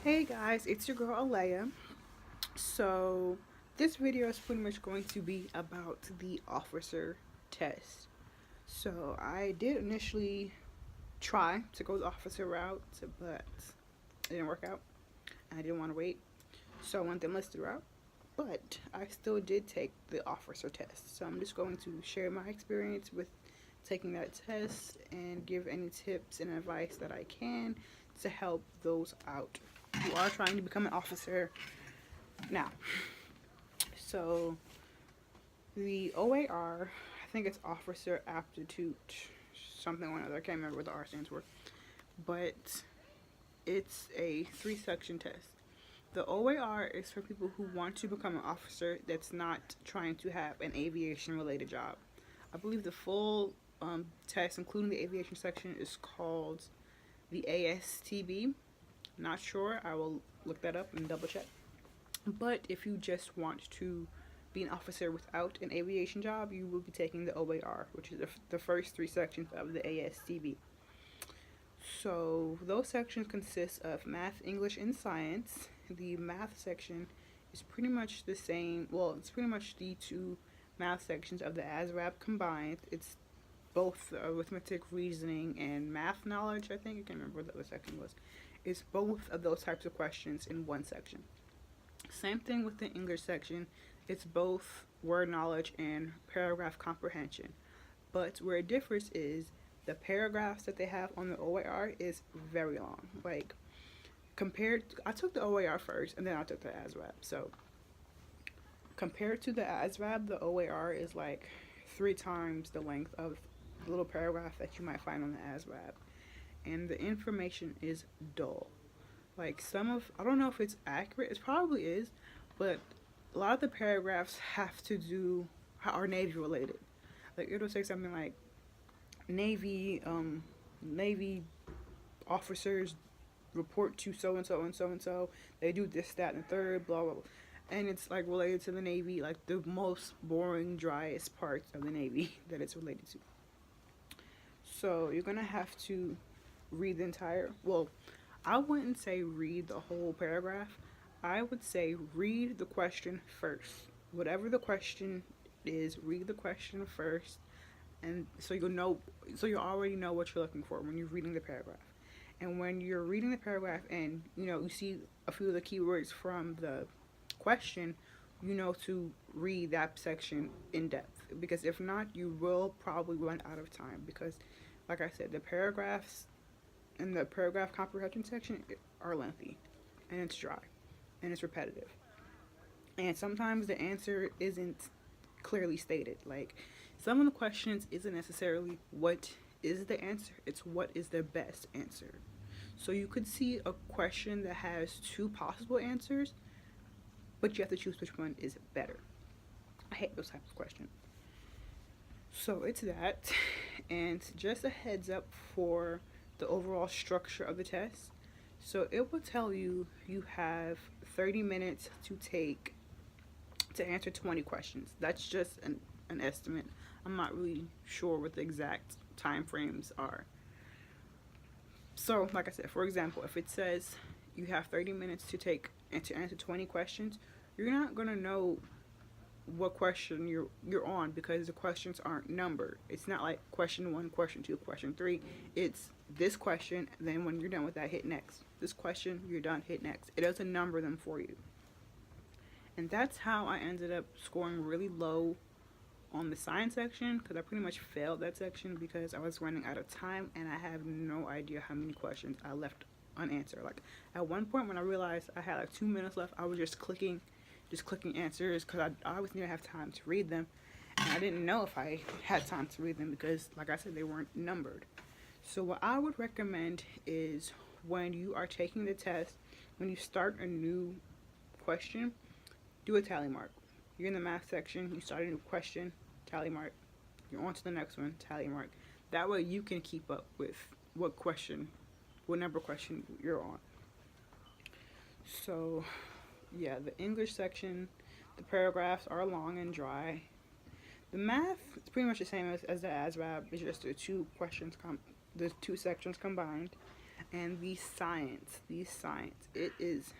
Hey guys, it's your girl Alea. So, this video is pretty much going to be about the officer test. So, I did initially try to go the officer route, but it didn't work out. I didn't want to wait, so I went the enlisted route. But I still did take the officer test. So, I'm just going to share my experience with taking that test and give any tips and advice that I can to help those out who are trying to become an officer now. So the OAR, I think it's Officer Aptitude, something or another. I can't remember what the R stands for, but it's a 3-section test. The OAR is for people who want to become an officer that's not trying to have an aviation related job. I believe the full test, including the aviation section, is called the ASTB. Not sure. I will look that up and double check. But if you just want to be an officer without an aviation job, you will be taking the OAR, which is the first 3 sections of the ASTB. So those sections consist of math, English, and science. The math section is pretty much the same. Well, it's pretty much the two math sections of the ASVAB combined. It's both arithmetic, reasoning, and math knowledge. I think I can't remember what the other section was. It's both of those types of questions in one section. Same thing with the English section. It's both word knowledge and paragraph comprehension. But where it differs is the paragraphs that they have on the OAR is very long. Like, I took the OAR first and then I took the ASVAB. So, compared to the ASVAB, the OAR is like 3 times the length of the little paragraph that you might find on the ASVAB. And the information is dull. Like, I don't know if it's accurate, it probably is, but a lot of the paragraphs are Navy related. Like, it'll say something like, Navy officers report to so and so and so and so. They do this, that, and the third, blah, blah, blah. And it's like related to the Navy, like the most boring, driest parts of the Navy that it's related to. So you're gonna have to read the entire, well, I wouldn't say read the whole paragraph. I would say read the question first. Whatever the question is, read the question first, and so you already know what you're looking for when you're reading the paragraph. And when you're reading the paragraph and you see a few of the keywords from the question, you know to read that section in depth, because if not, you will probably run out of time, because like I said, the paragraphs in the paragraph comprehension section are lengthy, and it's dry, and it's repetitive, and sometimes the answer isn't clearly stated. Like, some of the questions isn't necessarily what is the answer, it's what is the best answer. So you could see a question that has 2 possible answers, but you have to choose which one is better. I hate those types of questions. So it's that, and just a heads up for the overall structure of the test. So it will tell you have 30 minutes to answer 20 questions. That's just an estimate. I'm not really sure what the exact time frames are. So, like I said, for example, if it says you have 30 minutes to answer 20 questions, you're not gonna know what question you're on, because the questions aren't numbered. It's not like question 1, question 2, question 3. It's this question, then when you're done with that, hit next. This question, you're done, hit next. It doesn't number them for you. And that's how I ended up scoring really low on the science section, because I pretty much failed that section because I was running out of time and I have no idea how many questions I left unanswered. Like, at one point when I realized I had like 2 minutes left, I was just clicking answers, because I always need to have time to read them, and I didn't know if I had time to read them because, like I said, they weren't numbered. So what I would recommend is, when you are taking the test, when you start a new question, do a tally mark. You're in the math section, you start a new question, tally mark. You're on to the next one, tally mark. That way you can keep up with what number question you're on. So yeah, the English section, the paragraphs are long and dry. The math is pretty much the same as the ASVAB. It's just the 2 sections combined. And the science, it is.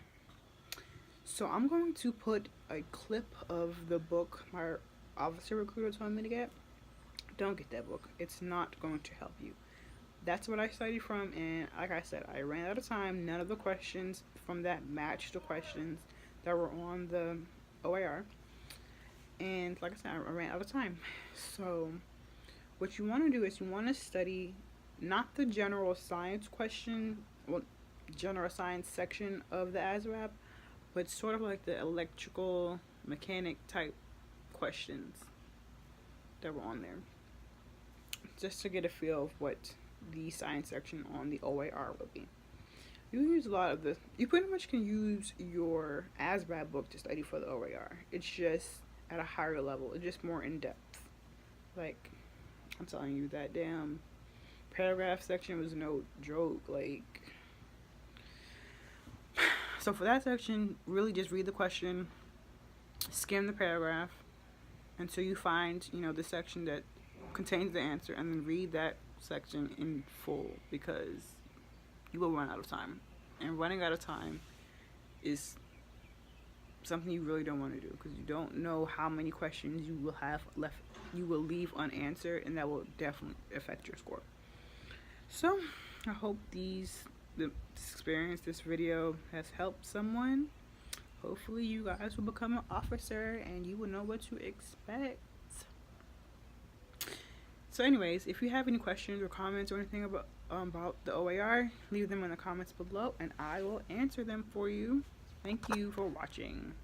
So I'm going to put a clip of the book my officer recruiter told me to get. Don't get that book. It's not going to help you. That's what I studied from, and like I said, I ran out of time. None of the questions from that matched the questions that were on the OAR. And like I said, I ran out of time. So what you want to do is you want to study not the general science question, well, general science section of the ASVAB, but sort of like the electrical mechanic type questions that were on there, just to get a feel of what the science section on the OAR will be. You can use a lot of you pretty much can use your ASVAB book to study for the OAR. It's just at a higher level. It's just more in depth. Like, I'm telling you, that damn paragraph section was no joke. Like, so for that section, really just read the question, skim the paragraph until you find, the section that contains the answer, and then read that section in full, because you will run out of time. And running out of time is something you really don't want to do, because you don't know how many questions you will have left, you will leave unanswered, and that will definitely affect your score. So I hope this video has helped someone. Hopefully you guys will become an officer and you will know what to expect. So anyways, if you have any questions or comments or anything about the OAR, leave them in the comments below and I will answer them for you. Thank you for watching.